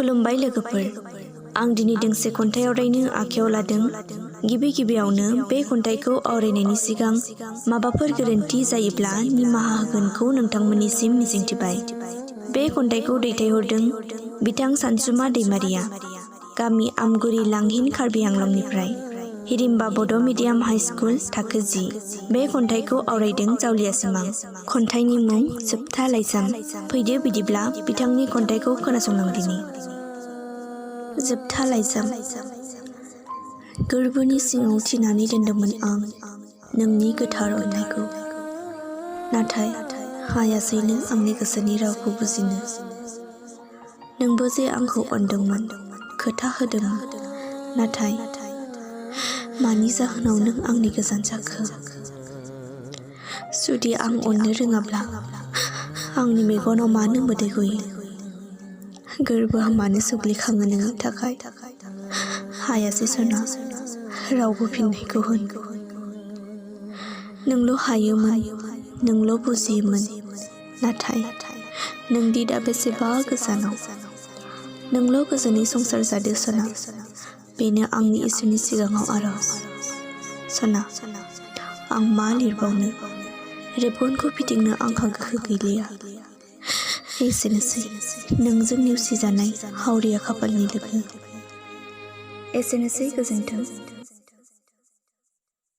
खुलुमबाय लोगोफोर, आं दिनै दोंसे खन्थाइ आवरायनो आखायाव लादों। गिबियावनो बे खन्थाइखौ आवरायनायनि सिगां माबाफोर गोरोन्थि जायोब्ला निमाहा होगोनखौ नोंथांमोननिसिम मिजिंथिबाय। बे खन्थाइखौ दैथायहरदों बिथां सानसुमा दैमारिया, गामि आमगुरि लांहिन कार्बि आंलंनिफ्राय, हिरिम्बा बड' मिडियाम हाइ स्कुल थाखो 10। बे खन्थाइखौ आवरायदों जावलिया सिमां। खन्थाइनि मुं जोबथा लाइजाम। फैदो बिदिब्ला बिथांनि खन्थाइखौ खोनासंलांदिनि। जोबथा लाइजाम। गोरबोनि सिङाव थिनानै दोनदोंमोन आं नोंनि गोथार अननायखौ, नाथाय हायासैनो आंनि गोसोनि रावखौ बुजिनो। नोंबो जे आंखौ अनदोंमोन, खोथा होदोंमोन, नाथाय मानि जाहोनाव नों आंनि गोजान जाखो? जुदि आं अननो रोङाब्ला आंनि मेगनाव मानो मोदै गयो? गोरबोआ मानो सुग्लिखाङो नोंनि थाखाय? हायासै सना, रावबो फिननायखौ होन। नोंल' हायोमोन, नोंल' बुजियोमोन, नाथाय नोंदि दा बेसेबा गोजानाव। नोंल' गोजोनै संसार जादो सना, बेनो आंनि इसोरनि सिगाङाव आरज। सना, आं मा लिरबावनो? रेबगनखौ फिदिंनो आंहा गोहो गैलिया। एसेनोसै नोंजों नेवसिजानाय हावरिया खाफालनि लोगो। एसेनोसै, गोजोन्थों।